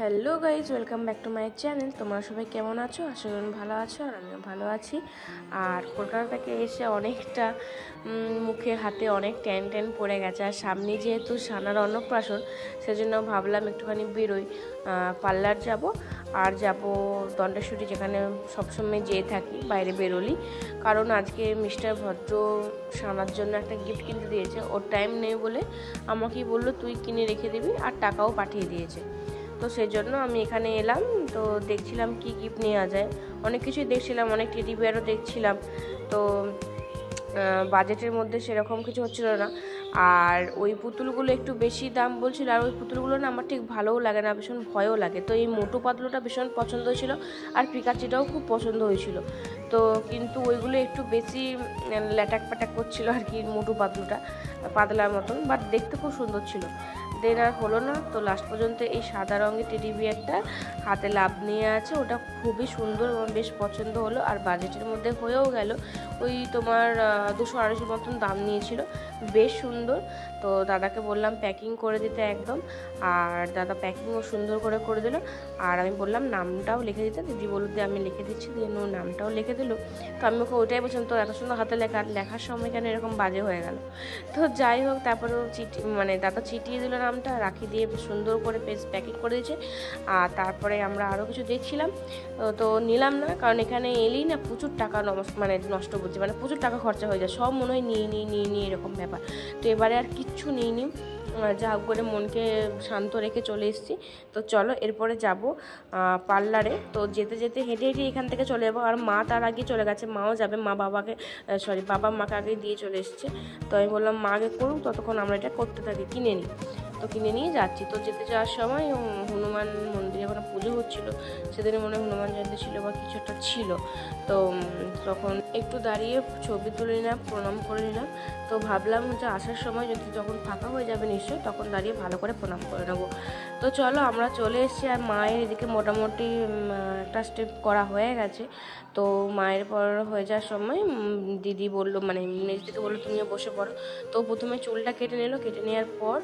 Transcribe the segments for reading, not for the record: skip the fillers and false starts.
Hello guys, welcome back to my channel. তোমরা সবাই কেমন আছো? আশা করি ভালো আছো, আর আমিও ভালো আছি। আর কলকাতা থেকে এসে অনেকটা মুখে হাতে অনেক ট্যান ট্যান পড়ে গেছে। আর সামনে যেহেতু সানার অন্নপ্রাশন, সেজন্য ভাবলাম একটুখানি বেরোই, পার্লার যাব আর যাব দণ্ডেশ্বরী, যেখানে সবসময় যেয়ে থাকি বাইরে বেরোলি। কারণ আজকে মিস্টার ভদ্র সানার জন্য একটা গিফট কিনতে দিয়েছে, ওর টাইম নেই বলে আমাকেই বললো তুই কিনে রেখে দিবি, আর টাকাও পাঠিয়ে দিয়েছে। তো সেই জন্য আমি এখানে এলাম। তো দেখছিলাম কি গিফট নেওয়া যায়, অনেক কিছুই দেখছিলাম, অনেক টেডি বিয়ারও দেখছিলাম। তো বাজেটের মধ্যে সেরকম কিছু হচ্ছিল না। আর ওই পুতুলগুলো একটু বেশি দাম বলছিল, আর ওই পুতুলগুলো না আমার ঠিক ভালোও লাগে না, ভীষণ ভয়ও লাগে। তো এই মোটু পাতলুটা ভীষণ পছন্দ হয়েছিল, আর পিকাচিটাও খুব পছন্দ হয়েছিল। তো কিন্তু ওইগুলো একটু বেশি ল্যাটাক প্যাটাক করছিল আর কি, মোটু পাতলুটা পাতলার মতন, বাট দেখতে খুব সুন্দর ছিল। দেন আর হলো না। তো লাস্ট পর্যন্ত এই সাদা রঙের টেডি বিয়ারটা হাতে লাভ নিয়ে আছে, ওটা খুবই সুন্দর এবং বেশ পছন্দ হলো, আর বাজেটের মধ্যে হয়েও গেল। ওই তোমার 200-250 মতন দাম নিয়েছিল, বেশ সুন্দর। তো দাদাকে বললাম প্যাকিং করে দিতে একদম, আর দাদা প্যাকিংও সুন্দর করে করে দিল। আর আমি বললাম নামটাও লিখে দিতে, দিদি বলল যে আমি লিখে দিচ্ছি, দেন ও নামটাও লিখে দিল। তো আমি ওকে ওইটাই বলছিলাম, তো এত সুন্দর হাতে লেখার সময় কেন এরকম বাজে হয়ে গেল। তো যাই হোক, তারপরে দাদা চিটিয়ে দিল নামটা, রাখি দিয়ে সুন্দর করে প্যাকিং করে দিয়েছে। আর তারপরে আমরা আরও কিছু দেখছিলাম, তো নিলাম না, কারণ এখানে এলেই না প্রচুর টাকা নষ্ট করছে, মানে প্রচুর টাকা খরচা হয়ে যায়, সব মনে হয় নিয়ে এরকম ব্যাপার। তো এবারে আর কিচ্ছু নিইনি, যা করে মনকে শান্ত রেখে চলে এসেছি। তো চলো এরপরে যাব পার্লারে। তো যেতে যেতে হেঁটে হেঁটে এখান থেকে চলে যাবো, আর মা তার আগে চলে গেছে, মাও যাবে, বাবা মাকে আগে দিয়ে চলে এসছে। তো আমি বললাম মা আগে করুক, ততক্ষণ আমরা এটা করতে থাকি, কিনে নিই। তো কিনে নিয়ে যাচ্ছি। তো যেতে যাওয়ার সময় হনুমান মন্দিরে ওখানে পুজো হচ্ছিল, সেদিনে মনে হয় হনুমান জয়ন্তী ছিল বা কিছু একটা ছিল। তো তখন একটু দাঁড়িয়ে ছবি তুলে নিলাম, প্রণাম করে নিলাম। তো ভাবলাম যে আসার সময় যখন ফাঁকা হয়ে যাবে নিশ্চয়ই, তখন দাঁড়িয়ে ভালো করে প্রণাম করে নেবো। তো চলো আমরা চলে এসেছি, আর মায়ের এদিকে মোটামুটি একটা স্টেপ করা হয়ে গেছে। তো মায়ের পর হয়ে যাওয়ার সময় দিদি বললো, মানে নিজ দিকে বললো তুমিও বসে পড়ো। তো প্রথমে চুলটা কেটে নিল, কেটে নেওয়ার পর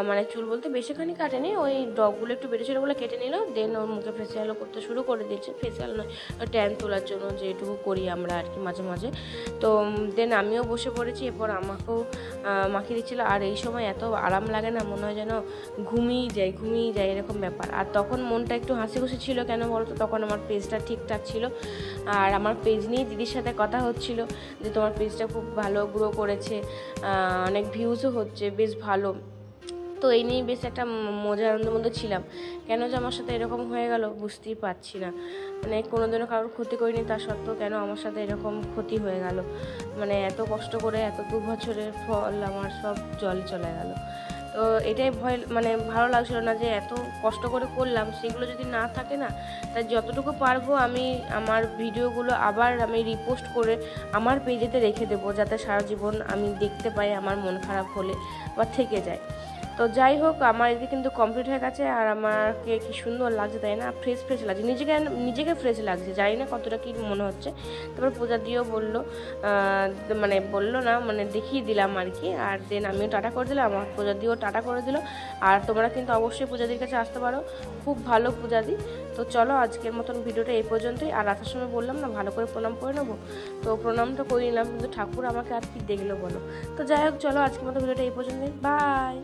মানে চুল বলতে বেশিখানি কাটেনি, ওই ডগগুলো একটু বেড়েছিল বলে কেটে নিল। দেন ওর মুখে ফেসিয়ালও করতে শুরু করে দিয়েছে, ফেসিয়াল নয় ট্যান তোলার জন্য যেটুকু করি আমরা আর কি মাঝে মাঝে। তো দেন আমিও বসে পড়েছি, এরপর আমাকেও মাখিয়ে দিচ্ছিলো। আর এই সময় এত আরাম লাগে না, মনে হয় যেন ঘুমিয়ে যায় এরকম ব্যাপার। আর তখন মনটা একটু হাসি খুশি ছিল, কেন বলতো তখন আমার পেজটা ঠিকঠাক ছিল, আর আমার পেজ নিয়ে দিদির সাথে কথা হচ্ছিল যে তোমার পেজটা খুব ভালো গ্রো করেছে, অনেক ভিউজও হচ্ছে, বেশ ভালো। তো এই নিয়েই বেশ একটা মজার আনন্দের মধ্যে ছিলাম। কেন যে আমার সাথে এরকম হয়ে গেল বুঝতেই পারছি না, মানে কোনোদিনও কারোর ক্ষতি করিনি, তা সত্ত্বেও কেন আমার সাথে এরকম ক্ষতি হয়ে গেল। মানে এত কষ্ট করে এত 2 বছরের ফল আমার সব জলে চলে গেল। তো এটাই মানে ভালো লাগছিল না যে এত কষ্ট করে করলাম, সেগুলো যদি না থাকে না, তাই যতটুকু পারবো আমি আমার ভিডিওগুলো আবার আমি রিপোস্ট করে আমার পেজেতে রেখে দেবো, যাতে সারা জীবন আমি দেখতে পাই আমার মন খারাপ হলে বা থেকে যায়। তো যাই হোক, আমার এদিকে কিন্তু কমপ্লিট হয়ে গেছে, আর আমাকে কি সুন্দর লাগছে তাই না, ফ্রেশ লাগছে, নিজেকে ফ্রেশ লাগছে, জানি না কতটা কি মনে হচ্ছে। তারপর পূজা দিয়েও বললো, মানে বললো না, মানে দেখিয়ে দিলাম আর কি। আর দেন আমিও টাটা করে দিলাম, আমার পূজা দিয়েও টাটা করে দিল। আর তোমরা কিন্তু অবশ্যই পূজাদির কাছে আসতে পারো, খুব ভালো পূজাদি। তো চলো আজকের মতন ভিডিওটা এই পর্যন্তই। আর আসার সময় বললাম না ভালো করে প্রণাম করে নেবো, তো প্রণামটা করে নিলাম, কিন্তু ঠাকুর আমাকে আর কি দেখলো বলো। তো যাই হোক, চলো আজকের মতো ভিডিওটা এই পর্যন্তই, বাই।